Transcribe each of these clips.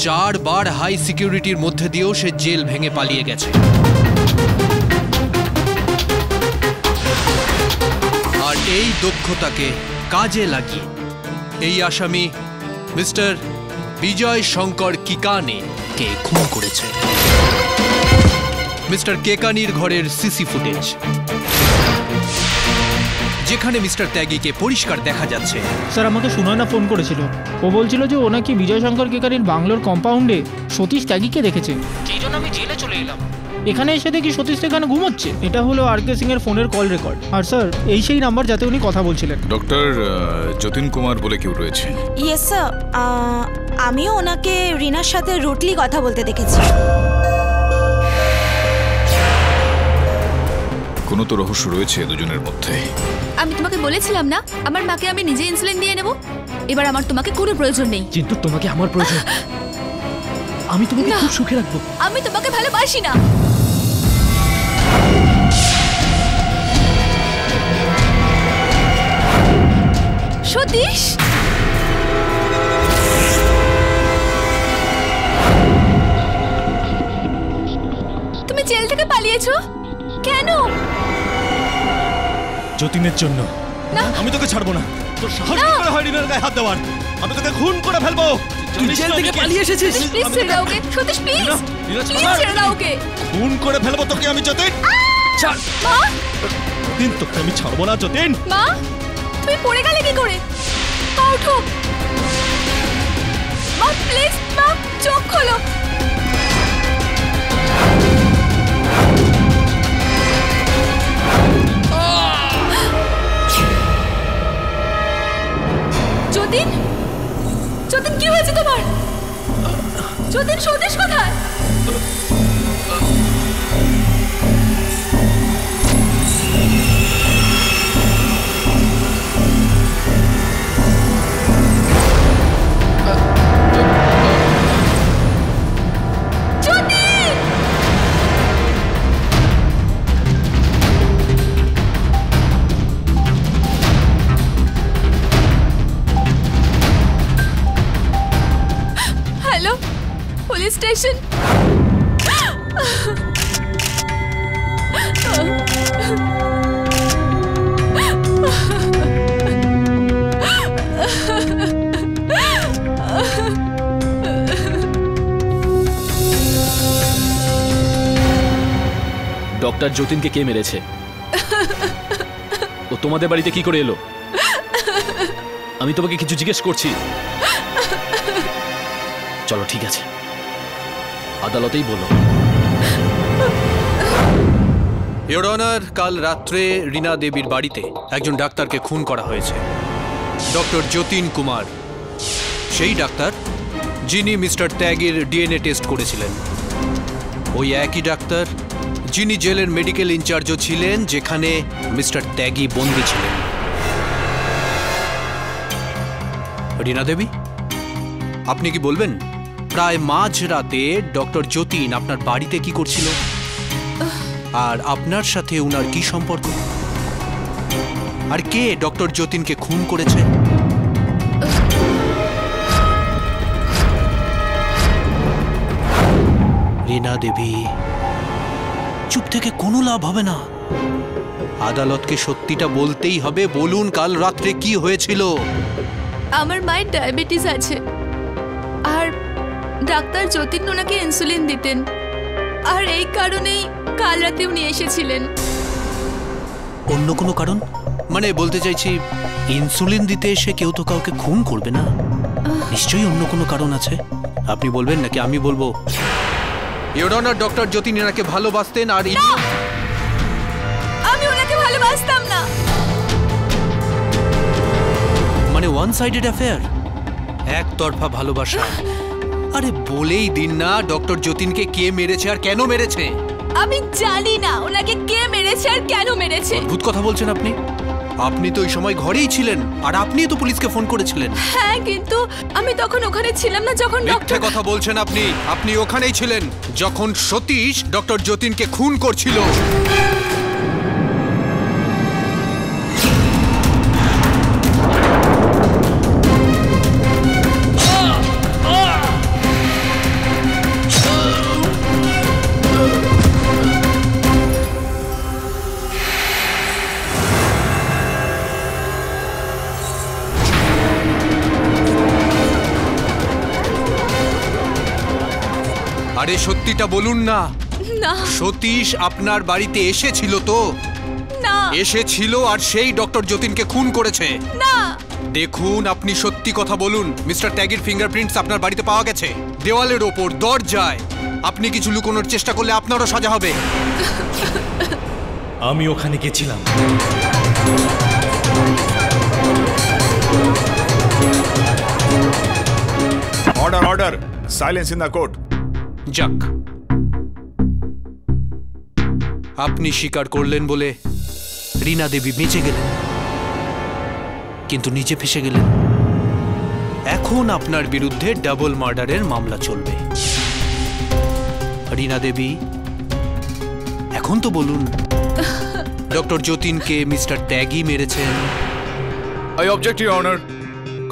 4 বার high সিকিউরিটির মধ্যে দিয়েও সে জেল ভেঙে পালিয়ে গেছে। আর এই দক্ষতাকে কাজে লাগিয়ে এই আসামি মিস্টার বিজয় শঙ্কর কিকানে কে খুন করেছে। মিস্টার কেকানির ঘরের সিসি ফুটেজ, যেখানে মিস্টার ত্যাগীকে পরিষ্কার দেখা যাচ্ছে। স্যার, আমাকে সুনয়না ফোন করেছিল। ও বলছিল যে ও নাকি বিজয় শঙ্কর কেকানির বাংলোর কম্পাউন্ডে সতীশ ত্যাগীকে দেখেছে। সেই জন্য আমি জেলে চলে এলাম। এখানে এসে দেখি সতীশ এখানে ঘুমোচ্ছে। এটা হলো আর.কে সিং এর ফোনের কল রেকর্ড। আর স্যার, এই সেই নাম্বার যাতে উনি কথা বলছিলেন। ডক্টর যতীন কুমার বলে কেউ রয়েছে? ইয়েস স্যার, আমিও ওনাকে রিনার সাথে রুটলি কথা বলতে দেখেছি। কোনো তো রহস্য রয়েছে দুজনের মধ্যে। আমি তোমাকে বলেছিলাম না আমার মাকে আমি নিজে ইনসুলিন দিয়ে নেব। এবার আমার তোমাকে কোনো প্রয়োজন নেই। কিন্তু তোমাকে আমার প্রয়োজন। আমি তোমাকে খুব সুখে রাখবো। আমি তোমাকে ভালোবাসি না। সতীশ, তুমি জেল থেকে পালিয়েছো কেন? যতীনের জন্য। না, আমি তোকে ছাড়বো না। তোর সাহস কি করে হয় রিনার গায়ে হাত দেওয়ার? আমি তোকে খুন করে ফেলবো। তুই জেল থেকে পালিয়ে এসেছিস। প্লিজ ছেড়ে দাও ওকে। সতীশ, প্লিজ প্লিজ ছেড়ে দাও ওকে। খুন করে ফেলবো তোকে আমি, যতীন। ছাড়। মা, যতীন, তোকে আমি ছাড়বো না যতীন। মা, তুমি পড়ে গেলে কি করে? মা, ওঠো। মা, প্লিজ, মা, চোখ খোলো। যতীন, যতীন, কি হয়েছে তোমার? যতীন, সতীশ কোথায়? Hello, police station. ডক্টর যতীনকে কে মেরেছে? ও তোমাদের বাড়িতে কি করে এলো? আমি তোমাকে কিছু জিজ্ঞেস করছি। চলো, ঠিক আছে, আদালতেই বলো। ইওর অনার, কাল রাত্রে রিনা দেবীর বাড়িতে একজন ডাক্তারকে খুন করা হয়েছে। ডক্টর যতীন কুমার, সেই ডাক্তার যিনি মিস্টার ত্যাগীর ডিএনএ টেস্ট করেছিলেন। ওই একই ডাক্তার যিনি জেলের মেডিকেল ইনচার্জও ছিলেন, যেখানে মিস্টার ত্যাগী বন্দী ছিলেন। রিনা দেবী, আপনি কি বলবেন প্রায় মাঝরাতে ডক্টর যতীন আপনার বাড়িতে কি করছিল, আর আপনার সাথে উনার কি সম্পর্ক, আর কে ডক্টর যতীনকে খুন করেছে? রিনা দেবী, চুপ থেকে কোনো লাভ হবে না। আদালতকে সত্যিটা বলতেই হবে। বলুন, কাল রাত্রে কি হয়েছিল? আমার মায়ের ডায়াবেটিস আছে, আর ডাক্তার যতীন ওনাকে ইনসুলিন দিতেন, আর এই কারণেই কাল রাতে উনি এসেছিলেন। অন্য কোনো কারণ? মানে বলতে চাইছি, ইনসুলিন দিতে এসে কেউ তো কাউকে খুন করবে না। নিশ্চয়ই অন্য কোনো কারণ আছে। আপনি বলবেন নাকি আমি বলবো? ইওর অনার, ডক্টর যতীন এনাকে ভালোবাসতেন। আর আমি ওনাকে ভালোবাসতাম না। মানে ওয়ান সাইডেড অ্যাফেয়ার, একতরফা ভালোবাসা। আরে বলেই দিন না ডক্টর যতীনকে কে মেরেছে আর কেন মেরেছে। আমি জানি না ওনাকে কে মেরেছে আর কেন মেরেছে। অদ্ভুত কথা বলছেন আপনি। আপনি তো ওই সময় ঘরেই ছিলেন, আর আপনিই তো পুলিশকে ফোন করেছিলেন। হ্যাঁ, কিন্তু আমি তখন ওখানে ছিলাম না যখন মিথ্যে কথা বলছেন আপনি। আপনি ওখানেই ছিলেন যখন সতীশ ডক্টর যতীনকে খুন করছিল। আরে সত্যিটা বলুন না। না সতীশ আপনার বাড়িতে এসেছিল তো? না এসেছিল আর সেই ডক্টর যতীনকে খুন করেছে। না দেখুন, আপনি সত্যি কথা বলুন। মিস্টার ট্যাগির ফিঙ্গারপ্রিন্টস আপনার বাড়িতে পাওয়া গেছে, দেওয়ালের ওপর, দরজায়। আপনি কিছু লুকোনোর চেষ্টা করলে আপনারও সাজা হবে। আমি ওখানে গেছিলাম। Order order, silence in the court. যাক, আপনি স্বীকার করলেন বলে রীনা দেবী বেঁচে গেলেন, কিন্তু নিচে ফেসে গেলেন। এখন আপনার বিরুদ্ধে ডাবল মার্ডারের মামলা চলবে। রীনা দেবী, এখন তো বলুন, ডক্টর যতীনকে মিস্টার ত্যাগী মেরেছেন? I object your honour.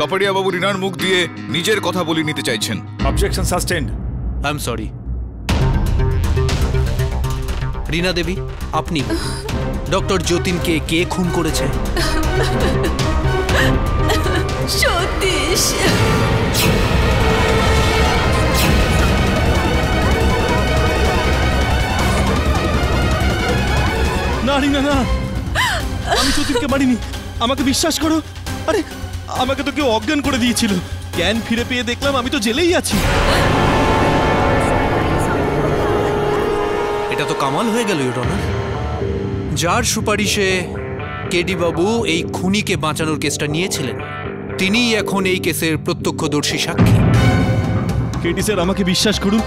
Kapadia babu রিনার মুখ দিয়ে নিজের কথা বলে নিতে চাইছেন। Objection sustained. I am sorry. Reena Devi, আপনি ডক্টর যতীনকে কে খুন করেছে? সতীশ। না রিনা, না, আমি যতীনকে মারিনি, আমাকে বিশ্বাস করো। আরে আমাকে তো কেউ অজ্ঞান করে দিয়েছিল। জ্ঞান ফিরে পেয়ে দেখলাম আমি তো জেলেই আছি। এটা তো কামাল হয়ে গেল ইউর অনার। যার সুপারিশে কেডি বাবু এই খুনিকে বাঁচানোর কেসটা নিয়েছিলেন, তিনিই এখন এই কেসের প্রত্যক্ষদর্শী সাক্ষী। কেডি স্যার, আমাকে বিশ্বাস করুন,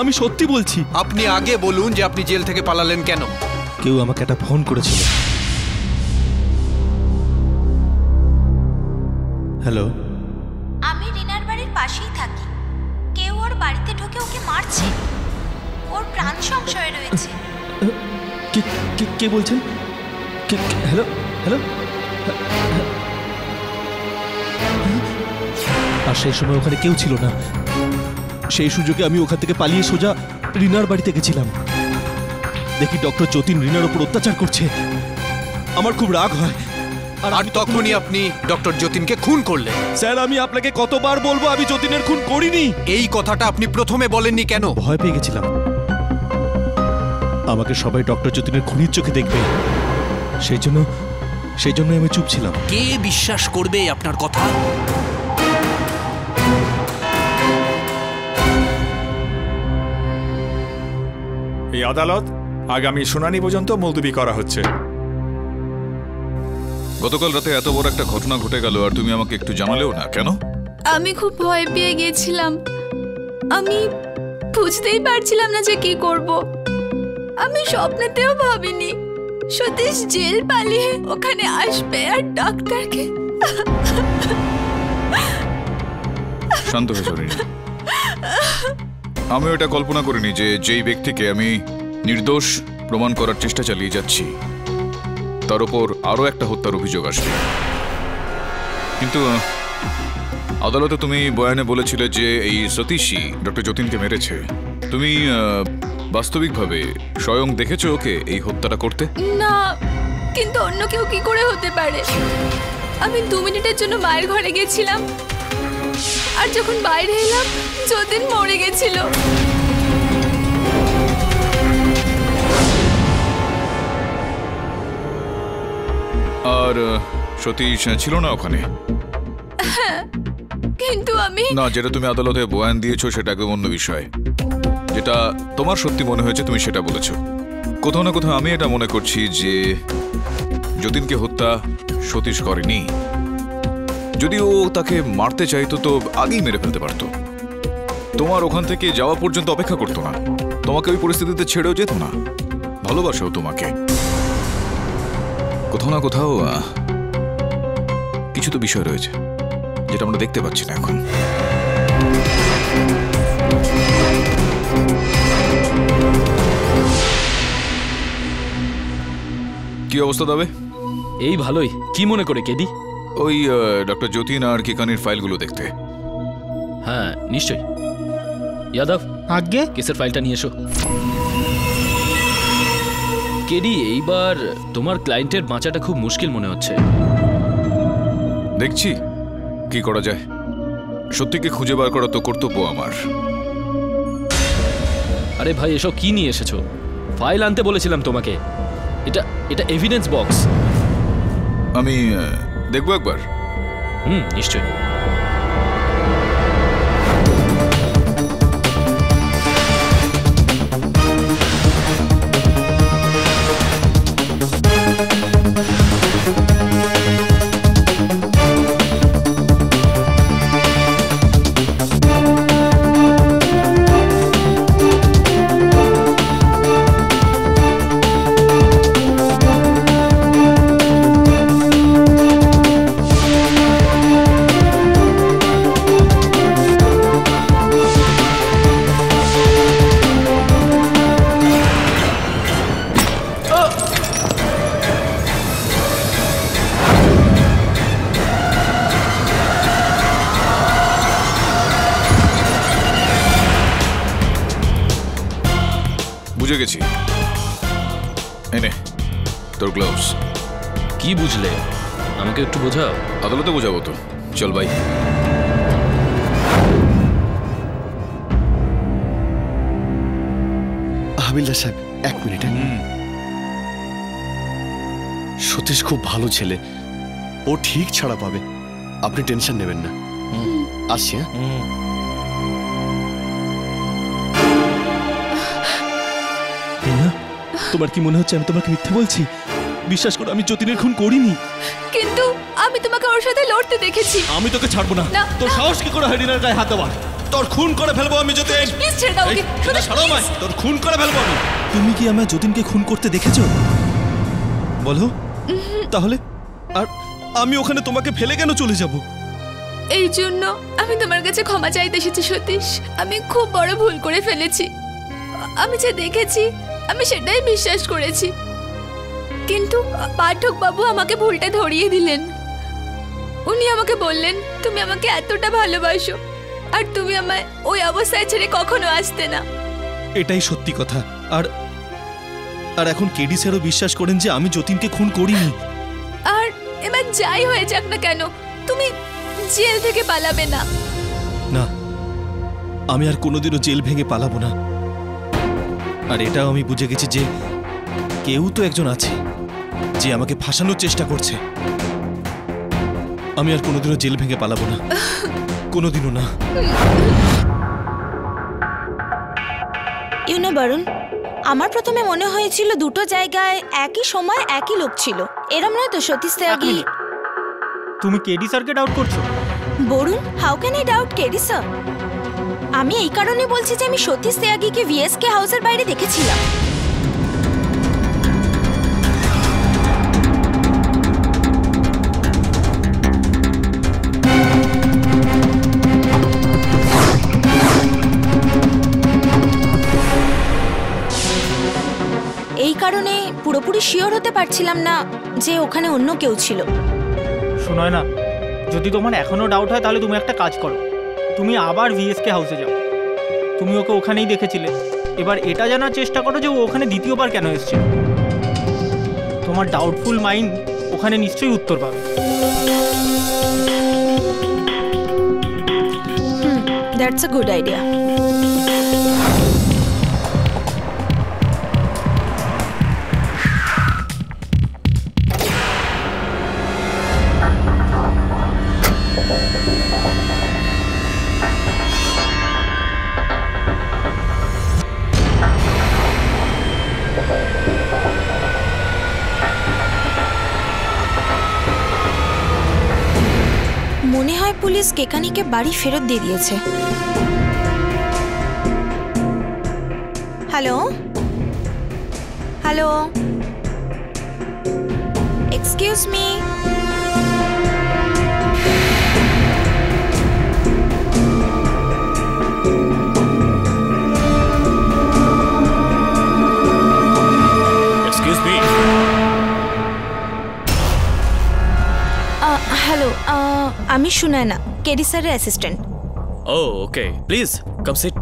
আমি সত্যি বলছি। আপনি আগে বলুন যে আপনি জেল থেকে পালালেন কেন? কেউ আমাকে একটা ফোন করেছিল। হ্যালো, আমি রিনার বাড়ির পাশেই থাকি। কেউ ওর বাড়িতে ঢুকে ওকে মারছে। ওর প্রাণ সংশয় রয়েছে। কে কে কে বলছেন? Hello hello. আর সেই সময় ওখানে কেউ ছিল না। সেই সুযোগে আমি ওখান থেকে পালিয়ে সোজা রিনার বাড়িতে গেছিলাম। দেখি ডক্টর যতীন রিনার উপর অত্যাচার করছে। আমার খুব রাগ হয়। আর তখনই আপনি ডক্টর যতীনকে খুন করলেন। স্যার, আমি আপনাকে কতবার বলবো আমি যতীনের খুন করিনি। এই কথাটা আপনি প্রথমে বলেননি কেন? ভয় পেয়ে গেছিলাম। আমাকে সবাই ডক্টর যতীনের খুনির চোখে দেখবে, সেই জন্য আমি চুপ ছিলাম। কে বিশ্বাস করবে আপনার কথা? এই আদালত আগামী শুনানি পর্যন্ত মুলতবি করা হচ্ছে। গতকাল রাতে এত বড় একটা ঘটনা ঘটে গেল আর তুমি আমাকে একটু জানালেও না, কেন? আমি খুব ভয় পেয়ে গেছিলাম। আমি বুঝতেই পারছিলাম না যে কি করব। আমি স্বপ্নেতেও ভাবিনি সতীশ জেল পালিয়ে ওখানে আসবে আর ডাক্তারকে। শান্ত হয়ে যাও রিনা। আমিও এটা কল্পনা করিনি যে যেই ব্যক্তিকে আমি নির্দোষ প্রমাণ করার চেষ্টা চালিয়ে যাচ্ছি তার উপর আরো একটা হত্যার অভিযোগ আসবে। কিন্তু আদালতে তুমি বয়ানে বলেছিলে যে এই সতীশই ডক্টর যতীনকে মেরেছে। তুমি বাস্তবিকভাবে স্বয়ং দেখেছো ওকে এই হত্যাটা করতে? না, কিন্তু অন্য কেউ কি করে হতে পারে? আমি 2 মিনিটের জন্য মায়ের ঘরে গেছিলাম, আর যখন বাইরে এলাম যতীন মরে গেছিল। আর সতীশ ছিল না ওখানে? কিন্তু আমি না, যেটা তুমি আদালতে বয়ান দিয়েছো সেটা একদম অন্য বিষয়। যেটা তোমার সত্যি মনে হয়েছে তুমি সেটা বলেছো। কোথাও না কোথাও আমি এটা মনে করছি যে যতীনকে হত্যা সতীশ করেনি। যদি ও তাকে মারতে চাইতো তো আগেই মেরে ফেলতে পারতো। তোমার ওখান থেকে যাওয়া পর্যন্ত অপেক্ষা করতো না, তোমাকে ওই পরিস্থিতিতে ছেড়েও যেত না। ভালোবাসো তোমাকে। কোথাও না কোথাও কিছু তো বিষয় রয়েছে যেটা আমরা দেখতে পাচ্ছি না এখন। কি অবস্থা তবে? এই ভালোই। কি মনে করে কেডি? ওই ডক্টর যতীন আর কিকানির ফাইলগুলো দেখতে। হ্যাঁ নিশ্চয়ই। যাদব, আগে কেসের ফাইলটা নিয়ে এসো। কেডি, এইবার তোমার ক্লায়েন্টের বাঁচাটা খুব মুশকিল মনে হচ্ছে। দেখছি কি করা যায়। সত্যিকে খুঁজে বার করা তো কর্তব্য আমার। আরে ভাই, এসব কি নিয়ে এসেছো? ফাইল আনতে বলেছিলাম তোমাকে। এটা এটা এভিডেন্স বক্স। আমি দেখবো একবার। নিশ্চয়ই। বুঝে গেছি। এনে তোর গ্লাভস। কি বুঝলে? আমাকে একটু বোঝাও। আদালতে বোঝাবো তো। চল ভাই। হাবিলদার সাহেব, 1 মিনিট। সতীশ খুব ভালো ছেলে, ও ঠিক ছাড়া পাবে, আপনি টেনশন নেবেন না। আসছি। তোমার কি মনে হচ্ছে আমি তোমাকে মিথ্যে বলছি? বিশ্বাস করো, আমি যতীনের খুন করিনি। কিন্তু আমি তোমাকে ওর সাথে লড়তে দেখেছি। আমি তোকে ছাড়বো না। তোর সাহস কি করে হয় রিনার গায়ে হাত দেওয়ার? তোর খুন করে ফেলবো আমি যতীন। প্লিজ ছেড়ে দাও ওকে। শুধু ছাড়ো আমায়, তোর খুন করে ফেলবো আমি। তুমি কি আমায় যতীনকে খুন করতে দেখেছো? বলো তাহলে। আর আমি ওখানে তোমাকে ফেলে কেন চলে যাব? এই জন্য আমি তোমার কাছে ক্ষমা চাইতে এসেছি সতীশ। আমি খুব বড় ভুল করে ফেলেছি। আমি যা দেখেছি আমি সেটাই বিশ্বাস করেছি, কিন্তু পাঠক বাবু আমাকে ভুলটা ধরিয়ে দিলেন। উনি আমাকে বললেন তুমি আমাকে এতটা ভালোবাসো আর তুমি আমায় ওই অবস্থায় ছেড়ে কখনো আসতে না। এটাই সত্যি কথা। আর আর এখন কেডি স্যারও বিশ্বাস করেন যে আমি যতীনকে খুন করিনি। আর এবার যাই হয়ে যাক না কেন, তুমি জেল থেকে পালাবে না। না, আমি আর কোনোদিনও জেল ভেঙে পালাবো না। আর এটাও আমি বুঝে গেছি যে কেউ তো একজন আছে যে আমাকে ফাঁসানোর চেষ্টা করছে। আমি আর কোনোদিনও জেল ভেঙে পালাবো না, কোনোদিনও না। ইউনো বরুণ, আমার প্রথমে মনে হয়েছিল দুটো জায়গায় একই সময় একই লোক ছিল। এরম নয় তো সতীশ ত্যাগী? তুমি কেডি স্যারকে ডাউট করছো? Barun, how can I doubt KD sir? আমি এই কারণে বলছি যে আমি সতীশ ত্যাগীকে ভিএসকে হাউসের বাইরে দেখেছিলাম। এই কারণে পুরোপুরি শিওর হতে পারছিলাম না যে ওখানে অন্য কেউ ছিল। শোনায় না, যদি তোমার এখনো ডাউট হয় তাহলে তুমি একটা কাজ করো, তুমি আবার ভিএসকে হাউসে যাও। তুমি ওকে ওখানেই দেখেছিলে, এবার এটা জানার চেষ্টা করো যে ও ওখানে দ্বিতীয়বার কেন এসেছিল। তোমার ডাউটফুল মাইন্ড ওখানে নিশ্চয়ই উত্তর পাবে। That's a good idea. মনে হয় পুলিশ কেকানিকে বাড়ি ফেরত দিয়ে দিয়েছে। Hello hello, excuse me. Excuse me. Hello, আমি সুনয়না, কেডি স্যারের assistant. Oh okay, please come sit.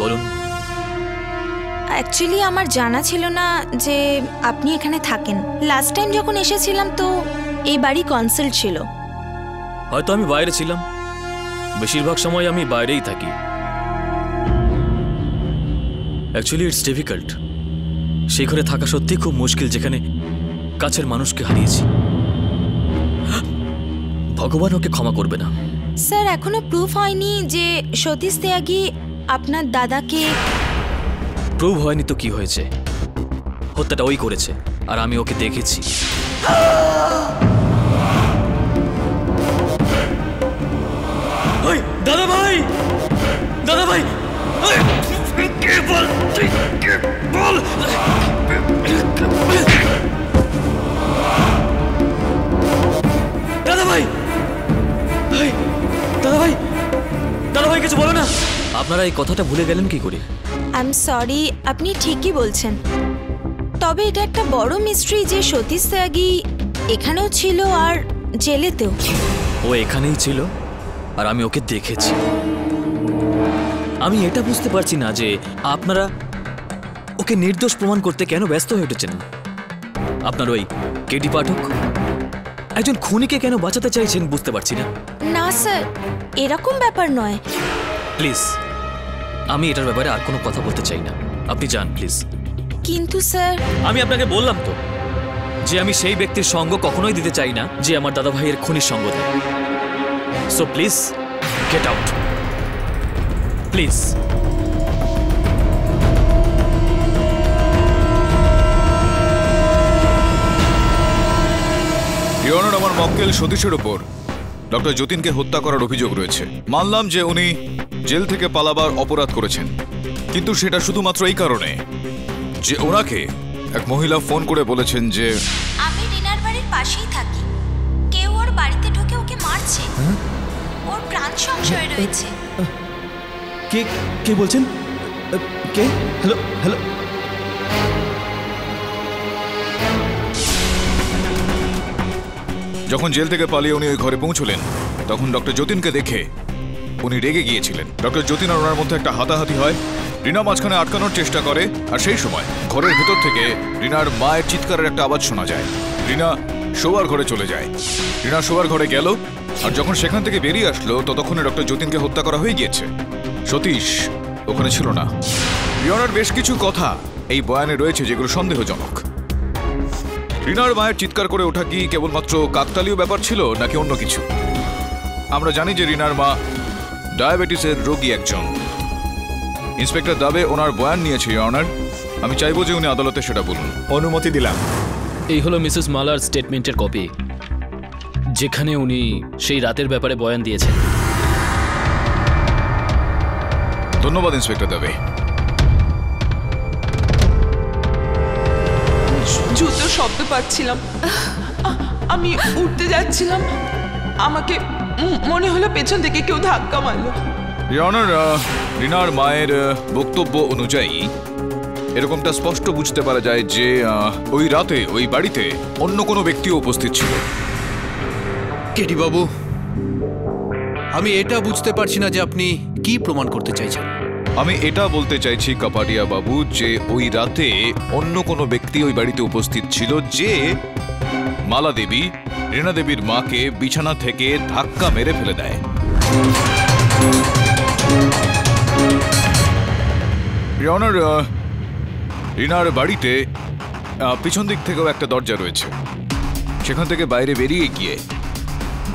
বলুন। অ্যাকচুয়ালি আমার জানা ছিল না যে আপনি এখানে থাকেন। লাস্ট টাইম যখন এসেছিলাম তো এই বাড়ি কনসাল্ট ছিল। হয়তো আমি বাইরে ছিলাম, বেশিরভাগ সময় আমি বাইরেই থাকি। Actually it's difficult. সেই ঘরে থাকা সত্যি খুব মুশকিল, যেখানে কাছের মানুষকে হারিয়েছি। ভগবান ওকে ক্ষমা করবে না। স্যার, এখনো প্রুফ হয়নি যে সতীশ ত্যাগী আপনার দাদাকে। প্রুভ হয়নি তো কি হয়েছে? হত্যাটা ওই করেছে, আর আমি ওকে দেখেছি। দাদা ভাই, দাদা ভাই, কে বল, কে বল। দাদা ভাই, দাদা ভাই, দাদা ভাই, কিছু বলো না। আপনারা এই কথাটা ভুলে গেলেন কি করে? আই এম সরি, আপনি ঠিকই বলছেন। তবে এটা একটা বড় মিস্ট্রি যে সতীশ ত্যাগী এখানেও ছিল আর জেলেতেও। ও এখানেই ছিল আর আমি ওকে দেখেছি। আমি এটা বুঝতে পারছি না যে আপনারা ওকে নির্দোষ প্রমাণ করতে কেন ব্যস্ত হয়ে উঠেছেন। আপনার ওই কেডি পাঠক একজন খুনিকে কেন বাঁচাতে চাইছেন বুঝতে পারছি না। না স্যার, এরকম ব্যাপার নয়। প্লিজ, আমি এটার ব্যাপারে আর কোনো কথা বলতে চাই না। আপনি যান প্লিজ। কিন্তু স্যার, আমি আপনাকে বললাম তো যে আমি সেই ব্যক্তির সঙ্গ কখনোই দিতে চাই না যে আমার দাদা ভাইয়ের খুনির সঙ্গ দেয়। So please get out, please. Your honour, আমার মক্কেল সতীশের ওপর ডক্টর যতীনকে হত্যা করার অভিযোগ রয়েছে। মানলাম যে উনি জেল থেকে পালাবার অপরাধ করেছেন, কিন্তু সেটা শুধুমাত্র এই কারণে যে ওনাকে এক মহিলা ফোন করে বলেছেন যে আমি রিনার বাড়ির পাশেই থাকি, কেউ ওর বাড়িতে ঢুকে ওকে মারছে, ওর প্রাণ সংশয় রয়েছে। কে কে বলছেন? কে? Hello hello. যখন জেল থেকে পালিয়ে উনি ওই ঘরে পৌঁছলেন, তখন ডক্টর যতীনকে দেখে উনি রেগে গিয়েছিলেন। ডক্টর যতীন আর ওনার মধ্যে একটা হাতাহাতি হয়। রিনা মাঝখানে আটকানোর চেষ্টা করে, আর সেই সময় ঘরের ভেতর থেকে রিনার মায়ের চিৎকারের একটা আওয়াজ শোনা যায়। রিনা শোয়ার ঘরে চলে যায়। রিনা শোয়ার ঘরে গেল, আর যখন সেখান থেকে বেরিয়ে আসলো ততক্ষণে ডক্টর যতীনকে হত্যা করা হয়ে গিয়েছে। সতীশ ওখানে ছিল না। রিনার বেশ কিছু কথা এই বয়ানে রয়েছে যেগুলো সন্দেহজনক। রিনার মায়ের চিৎকার করে ওঠা কি কেবলমাত্র কাকতালীয় ব্যাপার ছিল নাকি অন্য কিছু? আমরা জানি যে রিনার মা ডায়াবেটিসের রোগী একজন। ইন্সপেক্টর দাবে ওনার বয়ান নিয়েছে ইওর অনার। আমি চাইবো যে উনি আদালতে সেটা বলুন। অনুমতি দিলাম। এই হলো মিসেস মালার স্টেটমেন্টের কপি, যেখানে উনি সেই রাতের ব্যাপারে বয়ান দিয়েছেন। ধন্যবাদ ইন্সপেক্টর দাবে। জুতোর শব্দ পাচ্ছিলাম, আমি উঠতে যাচ্ছিলাম, আমাকে মনে হলো পেছন থেকে কেউ ধাক্কা মারলো। ইওর অনার, রিনার মায়ের বক্তব্য অনুযায়ী এরকমটা স্পষ্ট বুঝতে পারা যায় যে ওই রাতে ওই বাড়িতে অন্য কোনো ব্যক্তিও উপস্থিত ছিল। কেডি বাবু, আমি এটা বুঝতে পারছি না যে আপনি কি প্রমাণ করতে চাইছেন। আমি এটা বলতে চাইছি কাপাডিয়া বাবু যে ওই রাতে অন্য কোনো ব্যক্তি ওই বাড়িতে উপস্থিত ছিল যে মালা দেবী, রিনা দেবীর মাকে বিছানা থেকে ধাক্কা মেরে ফেলে দেয়। ইওর অনার, রিনার বাড়িতে পিছন দিক থেকেও একটা দরজা রয়েছে। সেখান থেকে বাইরে বেরিয়ে গিয়ে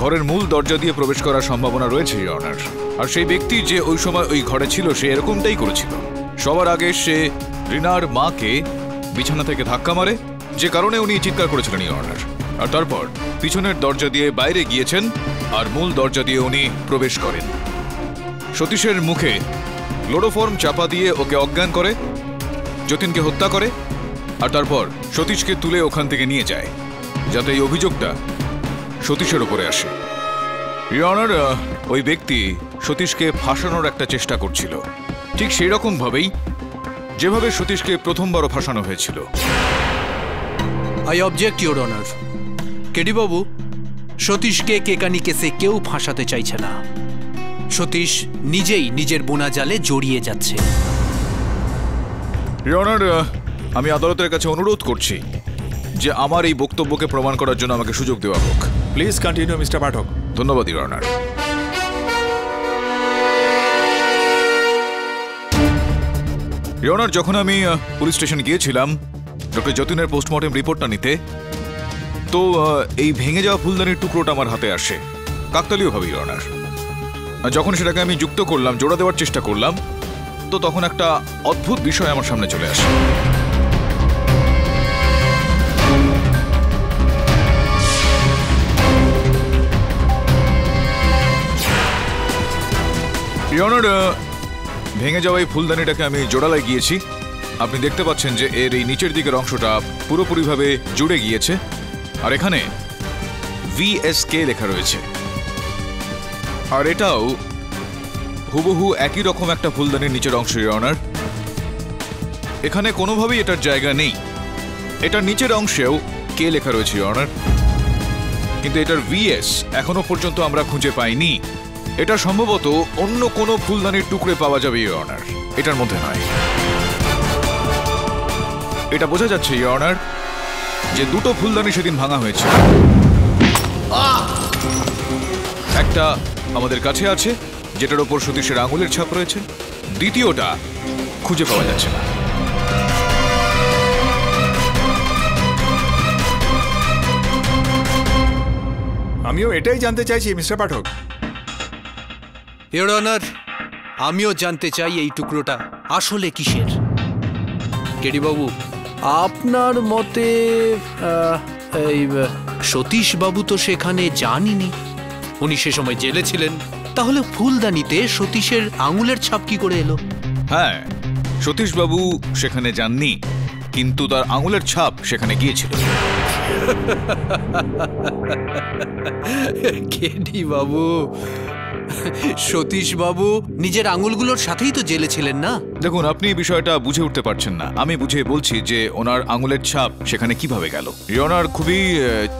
ঘরের মূল দরজা দিয়ে প্রবেশ করার সম্ভাবনা রয়েছে ইওর অনার। আর সেই ব্যক্তি যে ওই সময় ওই ঘরে ছিল সে এরকমটাই করেছিল। সবার আগে সে রিনার মাকে বিছানা থেকে ধাক্কা মারে, যে কারণে উনি চিৎকার করেছিলেন ইওর অনার। আর তারপর পিছনের দরজা দিয়ে বাইরে গিয়েছেন আর মূল দরজা দিয়ে উনি প্রবেশ করেন। সতীশের মুখে ক্লোরোফর্ম চাপা দিয়ে ওকে অজ্ঞান করে, যতীনকে হত্যা করে, আর তারপর সতীশকে তুলে ওখান থেকে নিয়ে যায় যাতে এই অভিযোগটা সতীশের উপরে আসে। ইওর অনার, ওই ব্যক্তি সতীশকে ফাঁসানোর একটা চেষ্টা করছিল, ঠিক সেই রকম ভাবেই যেভাবে সতীশকে প্রথমবারও ফাঁসানো হয়েছিল। I object your honour. KD বাবু, সতীশকে কেকানি কেসে কেউ ফাঁসাতে চাইছে না। সতীশ নিজেই নিজের বোনা জালে জড়িয়ে যাচ্ছে। ইওর অনার, আমি আদালতের কাছে অনুরোধ করছি যে আমার এই বক্তব্যকে প্রমাণ করার জন্য আমাকে সুযোগ দেওয়া হোক। প্লিজ কন্টিনিউ মিস্টার পাঠক। ধন্যবাদ ইওর অনার। ইওর অনার, যখন আমি পুলিশ স্টেশন গিয়েছিলাম ডক্টর যতীনের পোস্টমর্টেম রিপোর্টটা নিতে, তো এই ভেঙে যাওয়া ফুলদানির টুকরোটা আমার হাতে আসে কাকতালীয়ভাবে ইওর অনার। যখন সেটাকে আমি যুক্ত করলাম, জোড়া দেওয়ার চেষ্টা করলাম, তো তখন একটা অদ্ভুত বিষয় আমার সামনে চলে আসে। ইওর অনার, ভেঙে যাওয়া এই ফুলদানিটাকে আমি জোড়া লাগিয়েছি। আপনি দেখতে পাচ্ছেন যে এর এই নিচের দিকের অংশটা পুরোপুরিভাবে জুড়ে গিয়েছে, আর এখানে VSK লেখা রয়েছে। আর এটাও হুবহু একই রকম একটা ফুলদানির নিচের অংশ ইওর অনার। এখানে কোনোভাবেই এটার জায়গা নেই। এটার নিচের অংশেও কে লেখা রয়েছে ইওর অনার, কিন্তু এটার VS এখনো পর্যন্ত আমরা খুঁজে পাইনি। এটা সম্ভবত অন্য কোনো ফুলদানির টুকরে পাওয়া যাবে ইওর অনার, এটার মধ্যে নয়। এটা বোঝা যাচ্ছে ইওর অনার যে দুটো ফুলদানি সেদিন ভাঙা হয়েছে। একটা আমাদের কাছে আছে, যেটার ওপর সতীশের আঙুলের ছাপ রয়েছে। দ্বিতীয়টা খুঁজে পাওয়া যাচ্ছে না। আমিও এটাই জানতে চাইছি মিস্টার পাঠক। ইওর অনার, আমিও জানতে চাই এই টুকরোটা আসলে কিসের। কেডি বাবু, আপনার মতে এই সতীশ বাবু তো সেখানে যাননি, উনি সে সময় জেলে ছিলেন। তাহলে ফুলদানিতে সতীশের আঙুলের ছাপ কি করে এলো? হ্যাঁ, সতীশবাবু সেখানে যাননি, কিন্তু তার আঙুলের ছাপ সেখানে গিয়েছিল। কেডি বাবু, সতীশ বাবু নিজের আঙুলগুলোর সাথেই তো জেলে ছিলেন না? দেখুন, আপনি এই বিষয়টা বুঝে উঠতে পারছেন না। আমি বুঝিয়ে বলছি যে ওনার আঙুলের ছাপ সেখানে কিভাবে গেল। ওনার খুবই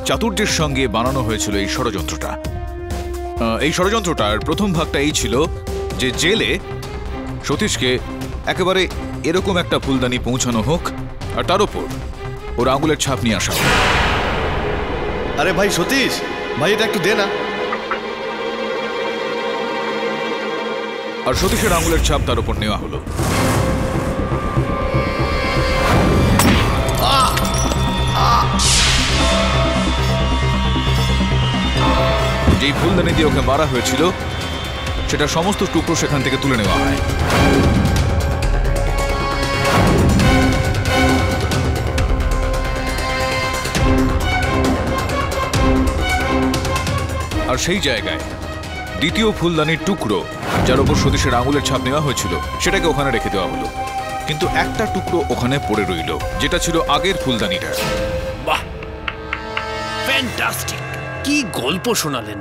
চাতুর্যের সঙ্গে বানানো হয়েছিল এই ষড়যন্ত্রটা। এই ষড়যন্ত্রটার প্রথম ভাগটা এই ছিল যে জেলে সতীশকে একেবারে এরকম একটা ফুলদানি পৌঁছানো হোক, আর তার উপর ওর আঙুলের ছাপ নিয়ে আসা হোক। আরে ভাই সতীশ ভাই, এটা একটু দে না। আর সতীশের আঙুলের ছাপ তার উপর নেওয়া হলো। যেই ফুলদানি দিয়ে ওকে মারা হয়েছিল সেটা সমস্ত টুকরো সেখান থেকে তুলে নেওয়া হয়। আর সেই জায়গায় দ্বিতীয় ফুলদানির টুকরো, যার উপর সতীশের আঙুলের ছাপ নেওয়া হয়েছিল, সেটাকে ওখানে রেখে দেওয়া হলো। কিন্তু একটা টুকরো ওখানে পড়ে রইল, যেটা ছিল আগের ফুলদানিটা। বাহ, ফ্যান্টাস্টিক! কি গল্প শোনালেন!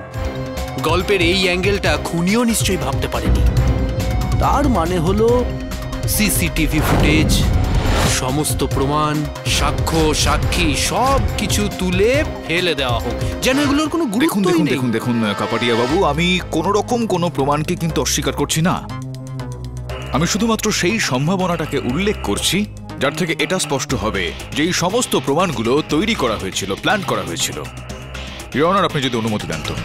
গল্পের এই অ্যাঙ্গেলটা খুনিও নিশ্চয়ই ভাবতে পারেনি। তার মানে হলো সিসিটিভি ফুটেজ, সমস্ত প্রমাণ, সাক্ষ্য, সাক্ষী সব কিছু তুলে ফেলে দেওয়া হোক, যেন এগুলোর কোনো গুরুত্বই নেই। দেখুন দেখুন কাপাটিয়া বাবু, আমি কোনো রকম কোনো প্রমাণকে কিন্তু অস্বীকার করছি না। আমি শুধুমাত্র সেই সম্ভাবনাটাকে উল্লেখ করছি যার থেকে এটা স্পষ্ট হবে যে এই সমস্ত প্রমাণগুলো তৈরি করা হয়েছিল, প্ল্যান করা হয়েছিল। ইওর অনার, আপনি যদি অনুমতি দেন তো।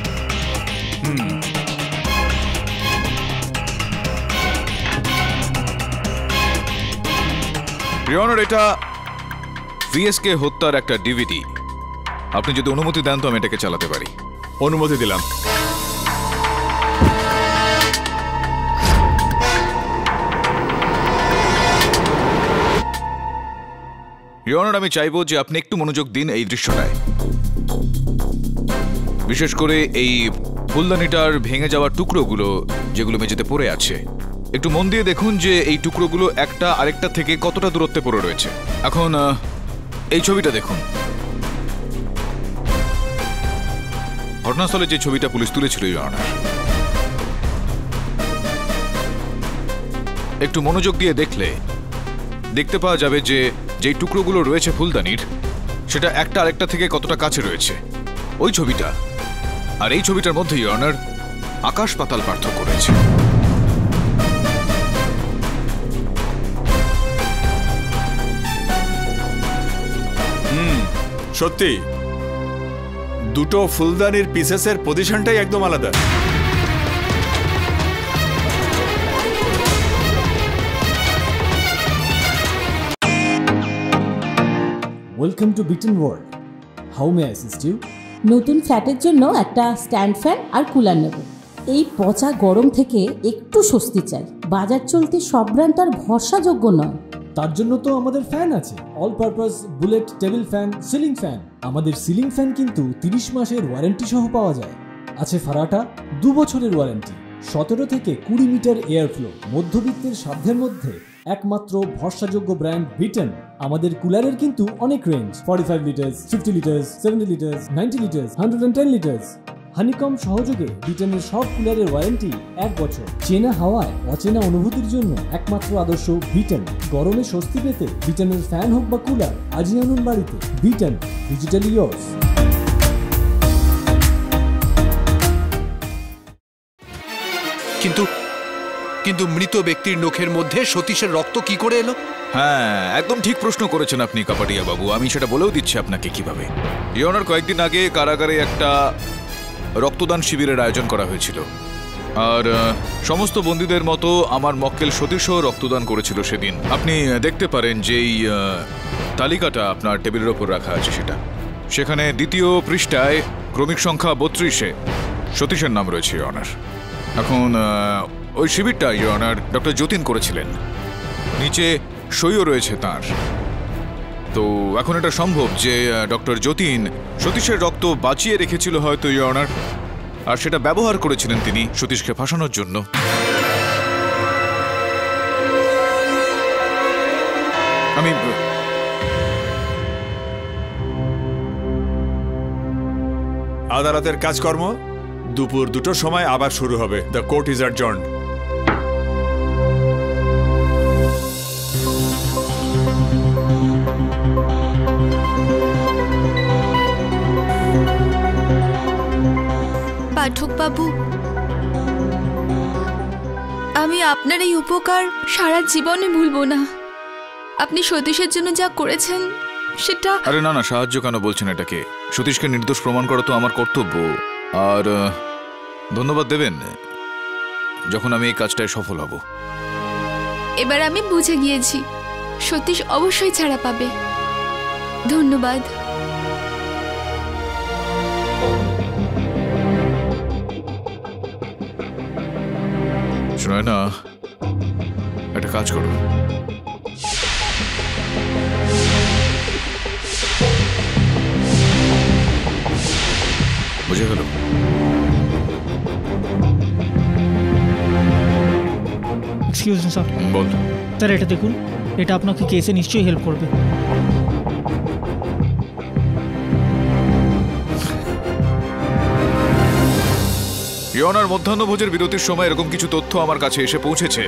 ইওর অনার, এটা VSK হত্যার একটা DVD। আপনি যদি অনুমতি দেন তো আমি এটাকে চালাতে পারি। অনুমতি দিলাম। ইওর অনার, আমি চাইবো যে আপনি একটু মনোযোগ দিন এই দৃশ্যটায়। বিশেষ করে এই ফুলদানিটার ভেঙে যাওয়া টুকরোগুলো যেগুলো মেঝেতে পড়ে আছে, একটু মন দিয়ে দেখুন যে এই টুকরোগুলো একটা আরেকটা থেকে কতটা দূরত্বে পড়ে রয়েছে। এখন এই ছবিটা দেখুন। ঘটনাস্থলে যে ছবিটা পুলিশ তুলেছিল ইওর অনার, একটু মনোযোগ দিয়ে দেখলে দেখতে পাওয়া যাবে যে যেই টুকরোগুলো রয়েছে ফুলদানির, সেটা একটা আরেকটা থেকে কতটা কাছে রয়েছে। ওই ছবিটা আর এই ছবিটার মধ্যে ইওর অনার আকাশ পাতাল পার্থক্য রয়েছে। সত্যি দুটো ফুলদানির পিসেসের পজিশনটাই একদম আলাদা। Welcome to Bitten World. How may I assist you? নতুন ফ্ল্যাটের জন্য একটা স্ট্যান্ড ফ্যান আর কুলার নেব। এই পচা গরম থেকে একটু স্বস্তি চাই। বাজার চলতে সব ব্র্যান্ড তো আর ভরসাযোগ্য নয়। তার জন্য তো আমাদের ফ্যান আছে, all purpose bullet table fan, ceiling fan. আমাদের সিলিং ফ্যান কিন্তু 30 মাসের ওয়ারেন্টি সহ পাওয়া যায়। আছে ফারাটা 2 বছরের ওয়ারেন্টি, 17 থেকে 20 মিটার এয়ার ফ্লো, মধ্যবিত্তের সাধ্যের মধ্যে একমাত্র ভরসাযোগ্য ব্র্যান্ড বিটেন। আমাদের কুলারের কিন্তু অনেক range, 45 litres, 50 litres, 70 litres, 90 litres, 110 litres. Honeycomb সহযোগে বিটেনের সব কুলারের ওয়ারেন্টি 1 বছর। চেনা হাওয়ায় অচেনা অনুভূতির জন্য একমাত্র আদর্শ বিটেন। গরমে স্বস্তি পেতে বিটেনের ফ্যান হোক বা কুলার, আজই আনুন বাড়িতে। Beaten, digitally yours. কিন্তু কিন্তু মৃত ব্যক্তির নখের মধ্যে সতীশের রক্ত কি করে এলো? হ্যাঁ, একদম ঠিক প্রশ্ন করেছেন আপনি কাপাটিয়া বাবু। আমি সেটা বলেও দিচ্ছি আপনাকে কিভাবে। ইয়নার কয়েকদিন আগে কারাগারে একটা রক্তদান শিবিরের আয়োজন করা হয়েছিল, আর সমস্ত বন্দীদের মতো আমার মক্কেল সতীশও রক্তদান করেছিল সেদিন। আপনি দেখতে পারেন যে এই তালিকাটা আপনার টেবিলের ওপর রাখা আছে, সেখানে দ্বিতীয় পৃষ্ঠায় ক্রমিক সংখ্যা 32-এ সতীশের নাম রয়েছে ইয়নার। এখন ওই শিবিরটা ইয়নার ডক্টর যতীন করেছিলেন, নিচে সইও রয়েছে তার। তো এখন এটা সম্ভব যে ডক্টর যতীন সতীশের রক্ত বাঁচিয়ে রেখেছিল হয়তো ইয়নার, আর সেটা ব্যবহার করেছিলেন তিনি সতীশকে ফাঁসানোর জন্য। আমি আদালতের কাজকর্ম দুপুর 2টোর সময় আবার শুরু হবে। The court is adjourned. Pathak babu, আমি আপনার এই উপকার সারা জীবনে ভুলবো না। আপনি সতীশের জন্য যা করেছেন সেটা... আরে না না, সাহায্য কেন বলছেন এটাকে? সতীশকে নির্দোষ প্রমাণ করা তো আমার কর্তব্য। আর ধন্যবাদ দেবেন যখন আমি এই কাজটায় সফল হব। এবার আমি বুঝে গিয়েছি, সতীশ অবশ্যই ছাড়া পাবে। ধন্যবাদ। শোনায় না, একটা কাজ করো। বুঝে গেল? Excuse me sir. বল। স্যার এটা দেখুন, এটা আপনাকে কেসে নিশ্চয়ই হেল্প করবে। ইয়নার মধ্যাহ্নভোজের বিরতির সময় এরকম কিছু তথ্য আমার কাছে এসে পৌঁছেছে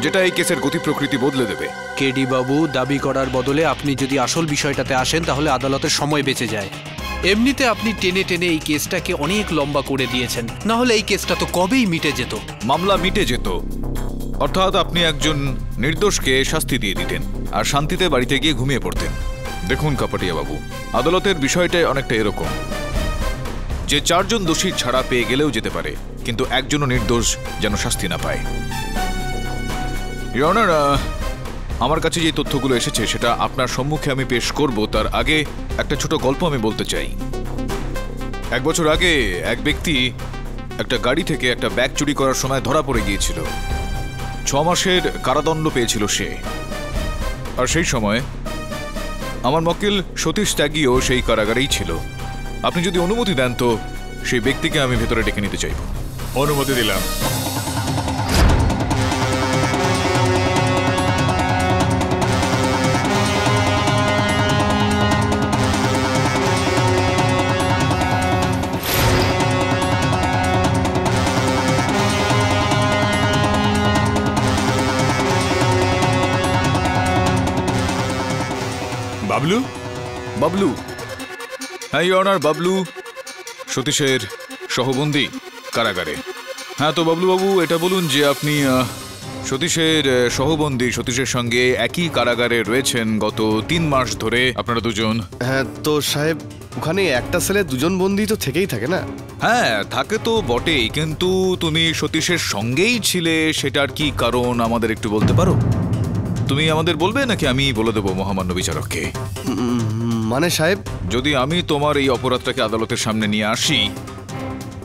যেটা এই কেসের গতি প্রকৃতি বদলে দেবে। কেডি বাবু, দাবি করার বদলে আপনি যদি আসল বিষয়টাতে আসেন তাহলে আদালতের সময় বেঁচে যায়। এমনিতে আপনি টেনে টেনে এই কেসটাকে অনেক লম্বা করে দিয়েছেন, না হলে এই কেসটা তো কবেই মিটে যেত। মামলা মিটে যেত, অর্থাৎ আপনি একজন নির্দোষকে শাস্তি দিয়ে দিতেন আর শান্তিতে বাড়িতে গিয়ে ঘুমিয়ে পড়তেন। দেখুন কাপাটিয়া বাবু, আদালতের বিষয়টাই অনেকটা এরকম যে 4 জন দোষী ছাড়া পেয়ে গেলেও যেতে পারে, কিন্তু একজনও নির্দোষ যেন শাস্তি না পায়। ইওর অনার, আমার কাছে যে তথ্যগুলো এসেছে সেটা আপনার সম্মুখে আমি পেশ করব। তার আগে একটা ছোট গল্প আমি বলতে চাই। 1 বছর আগে এক ব্যক্তি একটা গাড়ি থেকে একটা ব্যাগ চুরি করার সময় ধরা পড়ে গিয়েছিল। 6 মাসের কারাদণ্ড পেয়েছিল সে। আর সেই সময় আমার মক্কেল সতীশ ত্যাগীও সেই কারাগারেই ছিল। আপনি যদি অনুমতি দেন তো সেই ব্যক্তিকে আমি ভেতরে ডেকে নিতে চাইব। অনুমতি দিলাম। বাবলু? বাবলু? হ্যাঁ ইওর অনার, বাবলু সতীশের সহবন্দী কারাগারে। হ্যাঁ, তো বাবলু বাবু এটা বলুন যে আপনি সতীশের সহবন্দী সতীশের সঙ্গে একই কারাগারে রয়েছেন গত 3 মাস ধরে, আপনারা দুজন। হ্যাঁ তো সাহেব, ওখানে একটা সেলে 2 জন বন্দী তো থেকেই থাকে না? হ্যাঁ থাকে তো বটেই, কিন্তু তুমি সতীশের সঙ্গেই ছিলে, সেটার কি কারণ আমাদের একটু বলতে পারো? তুমি আমাদের বলবে নাকি আমি বলে দেবো মহামান্য বিচারককে? মানে সাহেব, যদি আমি তোমার এই অপরাধটাকে আদালতের সামনে নিয়ে আসি,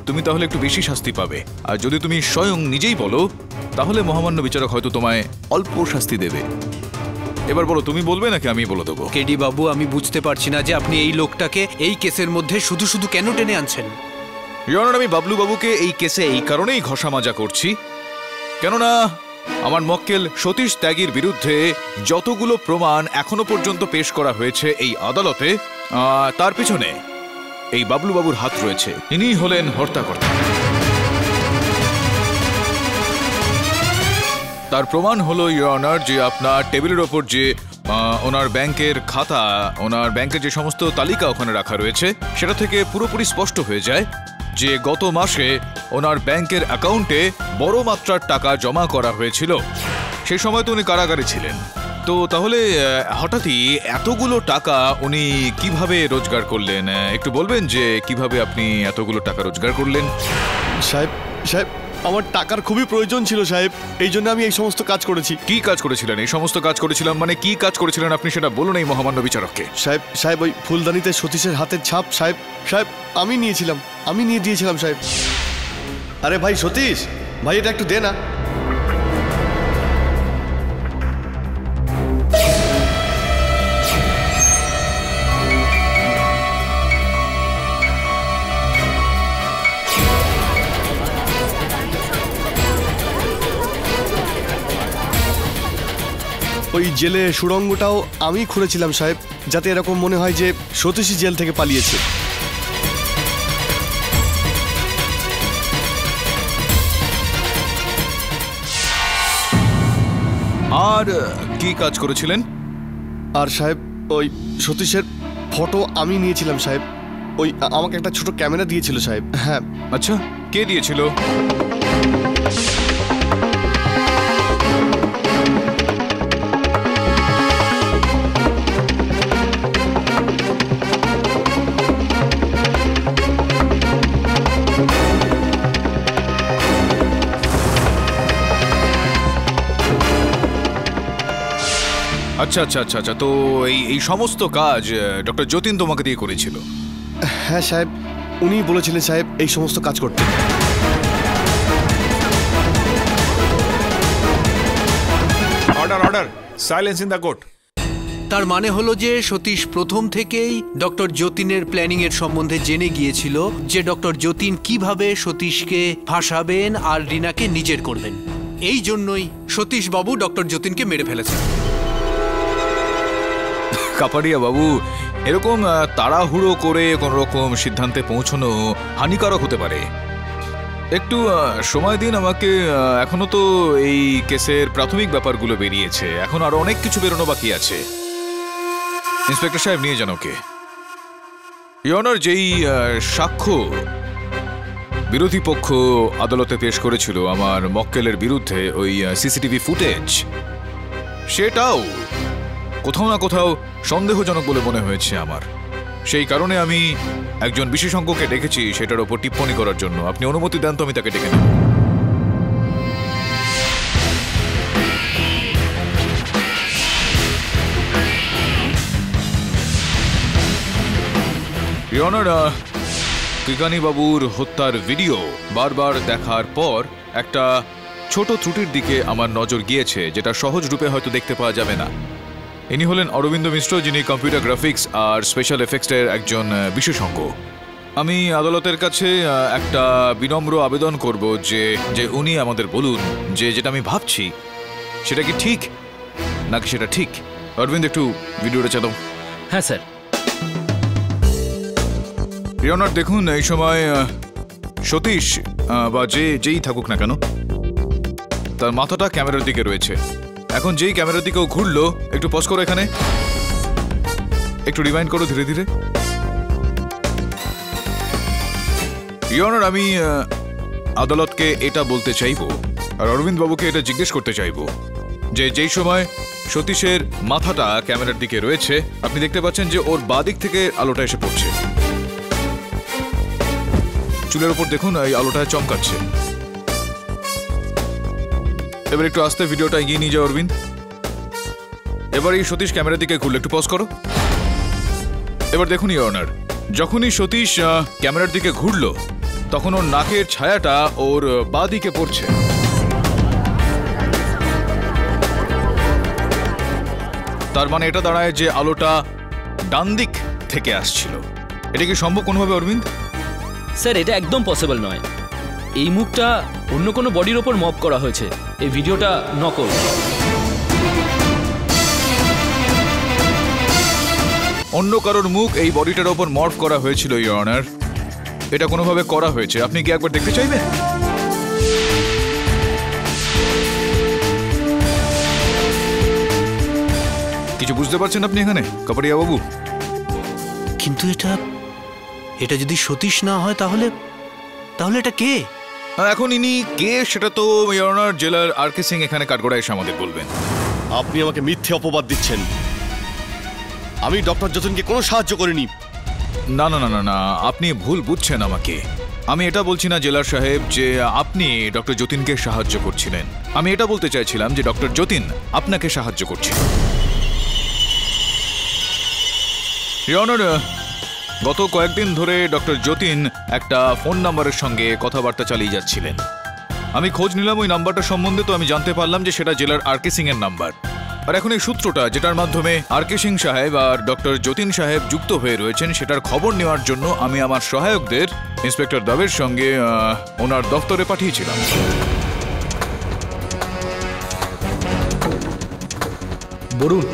তুমি তাহলে একটু বেশি শাস্তি পাবে। আর যদি তুমি স্বয়ং নিজেই বলো, তাহলে মহামান্য বিচারক হয়তো তোমায় অল্প শাস্তি দেবে। এবার বলো, তুমি বলবে নাকি আমি বলে দেবো? কেডি বাবু, আমি বুঝতে পারছি না যে আপনি এই লোকটাকে এই কেসের মধ্যে শুধু শুধু কেন টেনে আনছেন। ইওর অনার, আমি বাবলু বাবুকে এই কেসে এই কারণেই ঘষা মাজা করছি, কেননা আমার মক্কেল সতীশ ত্যাগীর বিরুদ্ধে যতগুলো প্রমাণ এখনো পর্যন্ত পেশ করা হয়েছে এই আদালতে, তার পিছনে এই বাবলু বাবুর হাত রয়েছে। ইনি হলেন হর্তাকর্তা। তার প্রমাণ হলো ইওর অনার যে আপনার টেবিলের ওপর যে ওনার ব্যাংকের খাতা, ওনার ব্যাংকের যে সমস্ত তালিকা ওখানে রাখা রয়েছে, সেটা থেকে পুরোপুরি স্পষ্ট হয়ে যায় যে গত মাসে ওনার ব্যাংকের অ্যাকাউন্টে বড় মাত্রার টাকা জমা করা হয়েছিল। সেই সময় তো উনি কারাগারে ছিলেন। তো তাহলে হঠাৎই এতগুলো টাকা উনি কিভাবে রোজগার করলেন? একটু বলবেন যে কিভাবে আপনি এতগুলো টাকা রোজগার করলেন? সাহেব, আমার টাকার খুবই প্রয়োজন ছিল সাহেব, এই জন্য আমি এই সমস্ত কাজ করেছি। কি কাজ করেছিলেন? এই সমস্ত কাজ করেছিলাম মানে কি কাজ করেছিলেন আপনি, সেটা বলুন এই মহামান্য বিচারককে। সাহেব ওই ফুলদানিতে সতীশের হাতের ছাপ সাহেব আমি নিয়ে দিয়েছিলাম সাহেব। আরে ভাই সতীশ ভাই, এটা একটু দে না। ওই জেলে সুড়ঙ্গটাও আমি খুঁড়েছিলাম সাহেব, যাতে এরকম মনে হয় যে সতীশই জেল থেকে পালিয়েছে। আর কি কাজ করেছিলেন? আর সাহেব, ওই সতীশের ফটো আমি নিয়েছিলাম সাহেব। ওই আমাকে একটা ছোট ক্যামেরা দিয়েছিল সাহেব। হ্যাঁ। আচ্ছা, কে দিয়েছিল? আচ্ছা, তো এই সমস্ত কাজ ডক্টর যতীন তোমাকে দিয়ে করেছিল? হ্যাঁ সাহেব, উনি বলেছিলেন সাহেব এই সমস্ত কাজ করতে। Order, silence in the court. তার মানে হলো যে সতীশ প্রথম থেকেই ডক্টর যতীনের প্ল্যানিং এর সম্বন্ধে জেনে গিয়েছিল যে ডক্টর যতীন কিভাবে সতীশকে ফাঁসাবেন আর রিনাকে নিজের করবেন। এই জন্যই সতীশ বাবু ডক্টর যতীনকে মেরে ফেলেছেন। কাপাডিয়া বাবু, এরকম তাড়াহুড়ো করে কোন রকম সিদ্ধান্তে পৌঁছানো হানিকারক হতে পারে। একটু সময় দিন আমাকে। এখনো তো এই কেসের প্রাথমিক ব্যাপারগুলো বেরিয়েছে, এখন আরো অনেক কিছু বেরোনো বাকি আছে। ইন্সপেক্টর সাহেব, নিয়ে যান ওকে। ইওর অনার, যেই সাক্ষ্য বিরোধী পক্ষ আদালতে পেশ করেছিল আমার মক্কেলের বিরুদ্ধে, ওই সিসিটিভি ফুটেজ, সেটাও কোথাও না কোথাও সন্দেহজনক বলে মনে হয়েছে আমার। সেই কারণে আমি একজন বিশেষজ্ঞকে ডেকেছি সেটার ওপর টিপ্পণী করার জন্য। আপনি অনুমতি দেন তো আমি তাকে ডেকে নেব। ইওর অনার, কিকানি বাবুর হত্যার ভিডিও বারবার দেখার পর একটা ছোট ত্রুটির দিকে আমার নজর গিয়েছে, যেটা সহজ রূপে হয়তো দেখতে পাওয়া যাবে না। ইনি হলেন অরবিন্দ মিশ্র, যিনি কম্পিউটার গ্রাফিক্স আর স্পেশাল এফেক্টসের একজন বিশেষজ্ঞ। আমি আদালতের কাছে একটা বিনম্র আবেদন করব যে উনি আমাদের বলুন যে যেটা আমি ভাবছি সেটা কি ঠিক নাকি সেটা ঠিক। অরবিন্দ, একটু ভিডিওটা চালাও। হ্যাঁ স্যার। ইওর অনার, দেখুন এই সময় সতীশ বা যেই থাকুক না কেন, তার মাথাটা ক্যামেরার দিকে রয়েছে। এখন যেই ক্যামেরার দিকেও ঘুরলো, একটু পজ করো, এখানে একটু রিমাইন্ড করো ধীরে ধীরে। ইওর অনার, আমি আদালতকে এটা বলতে চাইবো আর অরবিন্দ বাবুকে এটা জিজ্ঞেস করতে চাইবো যে যেই সময় সতীশের মাথাটা ক্যামেরার দিকে রয়েছে, আপনি দেখতে পাচ্ছেন যে ওর বাদিক থেকে আলোটা এসে পড়ছে। চুলের ওপর দেখুন, এই আলোটা চমকাচ্ছে। এবার একটু আস্তে ভিডিওটা এগিয়ে নিয়ে যাও অরবিন্দ। এবার এই সতীশ ক্যামেরার দিকে ঘুরলে, একটু পজ করো। এবার দেখুন ইওর অনার, যখনই সতীশ ক্যামেরার দিকে ঘুরলো তখন ওর নাকের ছায়াটা ওর বাঁ দিকে পড়ছে। তার মানে এটা দাঁড়ায় যে আলোটা ডান দিক থেকে আসছিল। এটা কি সম্ভব কোনোভাবে অরবিন্দ? স্যার এটা একদম পসিবল নয়। এই মুখটা অন্য কোনো বডির ওপর মপ করা হয়েছে। এই ভিডিওটা নকল। অন্য কারোর মুখ এই বডিটার ওপর মর্ফ করা হয়েছিল ইওর অনার। এটা কোনোভাবে করা হয়েছে। আপনি কি একবার দেখতে চাইবেন? কিছু বুঝতে পারছেন আপনি এখানে কাপাড়িয়া বাবু? কিন্তু এটা যদি সতীশ না হয় তাহলে এটা কে? এখন ইনি কে সেটা তো ইওর অনার জেলার আর.কে. সিং এখানে কাঠগড়ায় এসে আমাদের বলবেন। আপনি আমাকে মিথ্যে অপবাদ দিচ্ছেন। আমি ডক্টর যতীনকে কোনো সাহায্য করিনি। না না না না না, আপনি ভুল বুঝছেন আমাকে। আমি এটা বলছি না জেলার সাহেব যে আপনি ডক্টর যতীনকে সাহায্য করছিলেন। আমি এটা বলতে চাইছিলাম যে ডক্টর যতীন আপনাকে সাহায্য করছেন। ইওর অনার, গত কয়েকদিন ধরে ডক্টর যতীন একটা ফোন নাম্বারের সঙ্গে কথাবার্তা চালিয়ে যাচ্ছিলেন। আমি খোঁজ নিলাম ওই নাম্বারটা সম্বন্ধে, তো আমি জানতে পারলাম যে সেটা জেলার আর.কে. সিং এর নাম্বার। আর এখন এই সূত্রটা যেটার মাধ্যমে আর.কে. সিং সাহেব আর ডক্টর যতীন সাহেব যুক্ত হয়ে রয়েছেন সেটার খবর নেওয়ার জন্য আমি আমার সহায়কদের ইন্সপেক্টর দাবের সঙ্গে ওনার দফতরে পাঠিয়েছিলাম। বরুণ,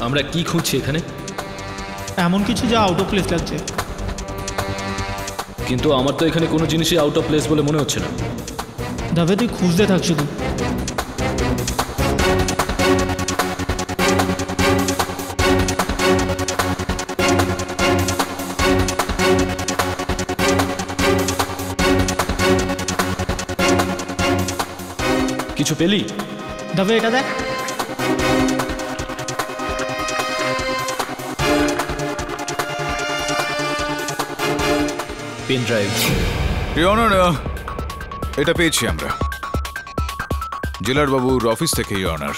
আমরা কি খুঁজছি এখানে? এমন কিছু যা আউট অফ প্লেস লাগছে। কিন্তু আমার তো এখানে কোনো জিনিসই আউট অফ প্লেস বলে মনে হচ্ছে না। দাবে তুই খুঁজতে থাক শুধু। কিছু পেলি? দাবে এটা দেখ। Pen drive. ইওর অনার, এটা পেয়েছি আমরা জেলার বাবুর অফিস থেকে। ইওর অনার,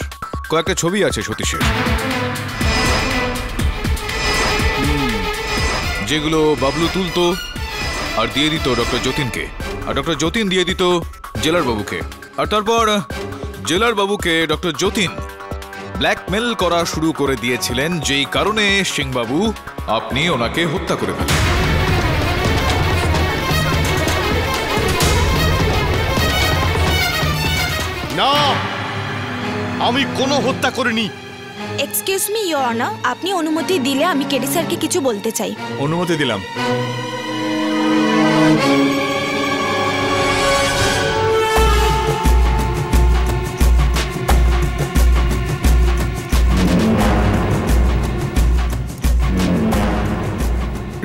কয়েকটা ছবি আছে সতীশের, যেগুলো বাবলু তুলতো আর দিয়ে দিত ডক্টর যতীনকে, আর ডক্টর যতীন দিয়ে দিত জেলার বাবুকে। আর তারপর জেলার বাবুকে ডক্টর যতীন ব্ল্যাকমেল করা শুরু করে দিয়েছিলেন, যেই কারণে সিংবাবু আপনি ওনাকে হত্যা করে ফেলেন। না, আমি কোনো হত্যা করিনি। এক্সকিউজ মি ইওর অনার, আপনি অনুমতি দিলে আমি কেডি স্যারকে কিছু বলতে চাই। অনুমতি দিলাম।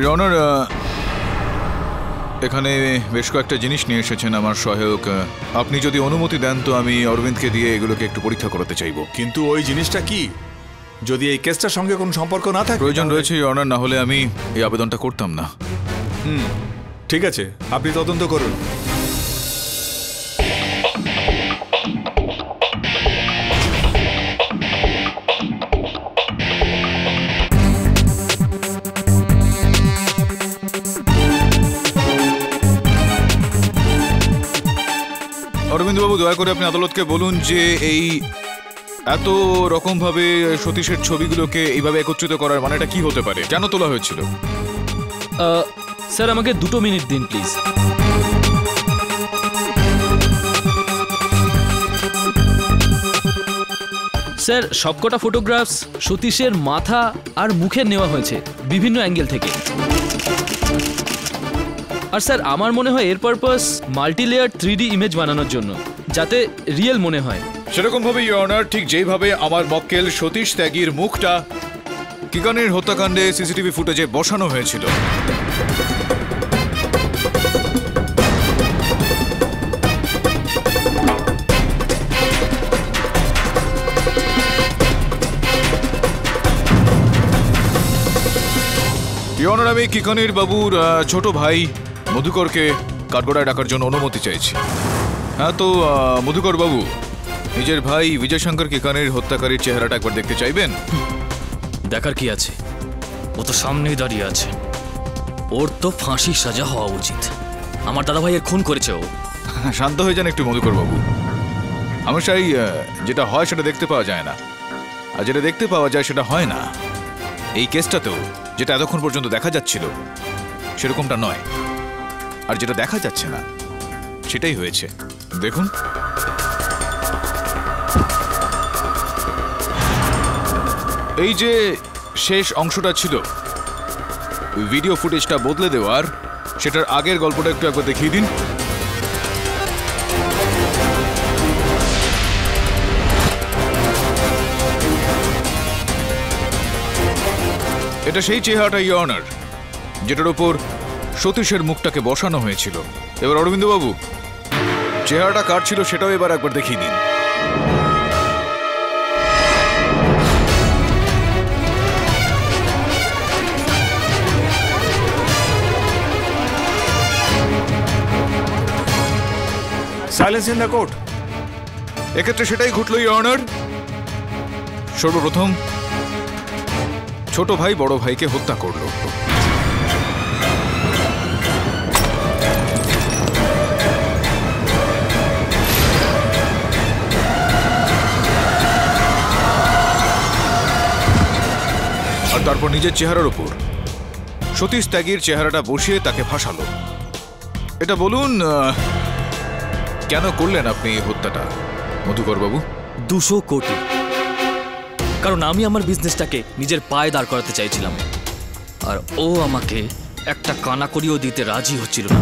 ইওর অনার, এখানে বেশ কয়েকটা জিনিস নিয়ে এসেছেন আমার সহায়ক। আপনি যদি অনুমতি দেন তো আমি অরবিন্দকে দিয়ে এগুলোকে একটু পরীক্ষা করতে চাইবো। কিন্তু ওই জিনিসটা কি? যদি এই কেসটার সঙ্গে কোনো সম্পর্ক না থাকে? প্রয়োজন রয়েছে ইওর অনার, না হলে আমি এই আবেদনটা করতাম না। ঠিক আছে, আপনি তদন্ত করুন। অরবিন্দবাবু, দয়া করে আপনি আদালতকে বলুন যে এই এত রকমভাবে সতীশের ছবিগুলোকে এইভাবে একত্রিত করার মানেটা কি হতে পারে? কেন তোলা হয়েছিল? স্যার আমাকে 2 মিনিট দিন প্লিজ। স্যার সবকটা ফটোগ্রাফস সতীশের মাথা আর মুখের নেওয়া হয়েছে বিভিন্ন অ্যাঙ্গেল থেকে। আর স্যার আমার মনে হয় এর পারপাস মাল্টিলেয়ার 3D ইমেজ বানানোর জন্য, যাতে রিয়েল মনে হয়। সেরকম ভাবে ইওর অনার, ঠিক যেইভাবে আমার মক্কেল সতীশ ত্যাগীর মুখটা কিকানের হত্যাকাণ্ডে সিসিটিভি ফুটেজে বসানো হয়েছিল, ইওর অনার, আমি কিকানের বাবুর ছোট ভাই মধুকরকে কাঠগড়ায় ডাকার জন্য অনুমতি চাইছি। হ্যাঁ, তো মধুকর বাবু, নিজের ভাই বিজয় শঙ্কর কিকানের হত্যাকারীর চেহারাটা একবার দেখতে চাইবেন? দেখার কি আছে? ও তো সামনেই দাঁড়িয়ে আছে। ওর তো ফাঁসির সাজা হওয়া উচিত। আমার দাদা ভাইয়ের খুন করেছে ও। শান্ত হয়ে যান একটু মধুকর বাবু। হামেশাই যেটা হয় সেটা দেখতে পাওয়া যায় না, আর যেটা দেখতে পাওয়া যায় সেটা হয় না। এই কেসটাতেও যেটা এতক্ষণ পর্যন্ত দেখা যাচ্ছিল সেরকমটা নয়, আর যেটা দেখা যাচ্ছে না সেটাই হয়েছে। দেখুন, এই যে শেষ অংশটা ছিল ভিডিও ফুটেজটা বদলে দেওয়ার, সেটার আগের গল্পটা একটু একবার দেখিয়ে দিন। এটা সেই চেহারাটা ইওর অনার, যেটার উপর সতীশের মুখটাকে বসানো হয়েছিল। এবার অরবিন্দ বাবু, চেহারাটা কার ছিল সেটাও এবার একবার দেখিয়ে দিন। Silence in the court. এক্ষেত্রে সেটাই ঘটল ইওর অনার। সর্বপ্রথম ছোট ভাই বড় ভাইকে হত্যা করল। আর তারপর নিজের চেহারার উপর সতীশ ত্যাগীর চেহারাটা বসিয়ে তাকে ফাঁসালো। এটা বলুন, কেন করলেন আপনি এই হত্যাটা মধুকর বাবু? 200 কোটি। কারণ আমি আমার বিজনেসটাকে নিজের পায়ে দাঁড় করাতে চাইছিলাম, আর ও আমাকে একটা কানাকড়িও দিতে রাজি হচ্ছিল না।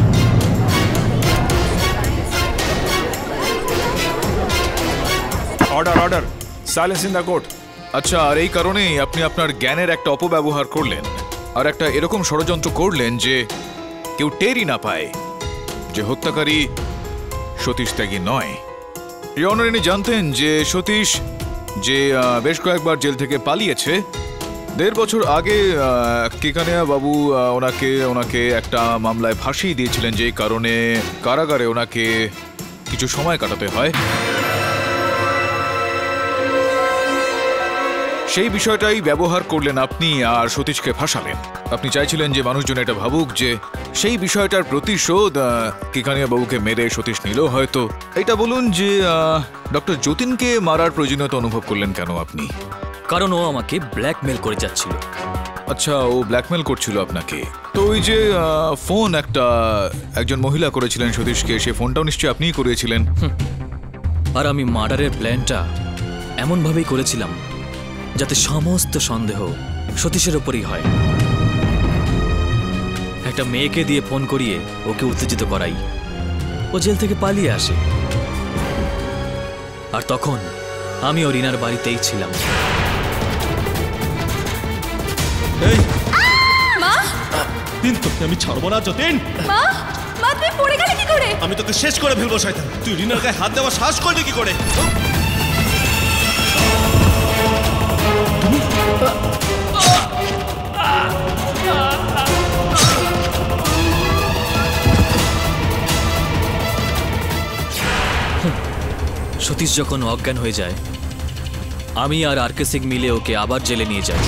Order, order, silence in the court. আচ্ছা, আর এই কারণেই আপনি আপনার জ্ঞানের একটা অপব্যবহার করলেন, আর একটা এরকম ষড়যন্ত্র করলেন যে কেউ টেরই না পায় যে হত্যাকারী সতীশ ত্যাগী নয়। ইওর অনার, ইনি জানতেন যে সতীশ যে বেশ কয়েকবার জেল থেকে পালিয়েছে, 1.5 বছর আগে কিকানিয়া বাবু ওনাকে একটা মামলায় ফাঁসি দিয়েছিলেন, যেই কারণে কারাগারে ওনাকে কিছু সময় কাটাতে হয়। সেই বিষয়টাই ব্যবহার করলেন আপনি আর সতীশকে ফাঁসালেন। আপনি চাইছিলেন যে মানুষজন এটা ভাবুক যে সেই বিষয়টার প্রতিশোধ কিকানিয়া বাবুকে মেরে সতীশ নিল হয়তো। এটা বলুন যে ডক্টর যতীনকে মারার প্রয়োজনীয়তা অনুভব করলেন কেন আপনি? কারণ ও আমাকে ব্ল্যাকমেল করে যাচ্ছিল। আচ্ছা, ও ব্ল্যাকমেল করছিল আপনাকে? তো ওই যে ফোন একজন মহিলা করেছিলেন সতীশকে, সে ফোনটাও নিশ্চয়ই আপনিই করিয়েছিলেন। আর আমি মার্ডারের প্ল্যানটা এমনভাবেই করেছিলাম যাতে সমস্ত সন্দেহ সতীশের ওপরই হয়। একটা মেয়েকে দিয়ে ফোন করিয়ে ওকে উত্তেজিত করাই। ও জেল থেকে পালিয়ে আসে, আর তখন আমি ও রিনার বাড়িতেই ছিলাম। এই মা, তোকে আমি ছাড়বো না যতীন। মা, মা, তুই পড়ে গেলে কি করে? আমি তোকে শেষ করে ফেলবো শয়তান। তুই রিনার গায়ে হাত দেওয়া সাহস করলি কি করে? সতীশ যখন অজ্ঞান হয়ে যায়, আমি আর আর কে সিং মিলে ওকে আবার জেলে নিয়ে যাই।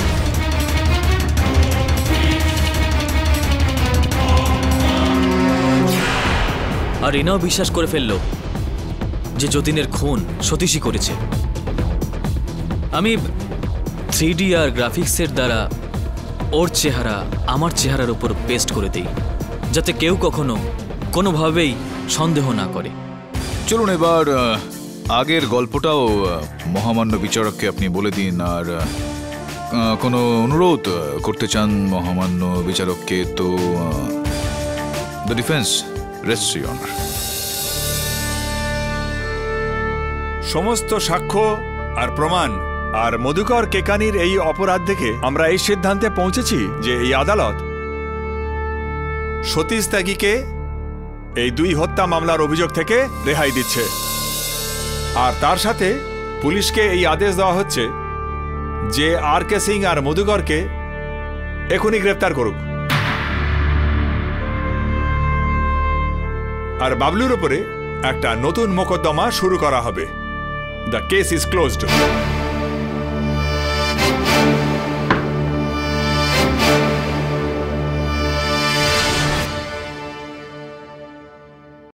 আর রিনাও বিশ্বাস করে ফেলল যে যতীনের খুন সতীশই করেছে। আমি 3D আর গ্রাফিক্সের দ্বারা ওর চেহারা আমার চেহারার উপর পেস্ট করে দিই, যাতে কেউ কখনো কোনোভাবেই সন্দেহ না করে। চলুন এবার আগের গল্পটাও মহামান্য বিচারককে আপনি বলে দিন, আর কোনো অনুরোধ করতে চান মহামান্য বিচারককে? তো দ্য ডিফেন্স রেস্টস ইওর অনার। সমস্ত সাক্ষ্য আর প্রমাণ আর মধুকর কেকানির এই অপরাধ দেখে আমরা এই সিদ্ধান্তে পৌঁছেছি যে এই আদালত সতীশ ত্যাগীকে এই 2 হত্যা মামলার অভিযোগ থেকে রেহাই দিচ্ছে, আর তার সাথে পুলিশকে এই আদেশ দেওয়া হচ্ছে যে আর কে সিং আর মধুকরকে এখনই গ্রেপ্তার করুক, আর বাবলুর উপরে একটা নতুন মোকদ্দমা শুরু করা হবে। The case is closed.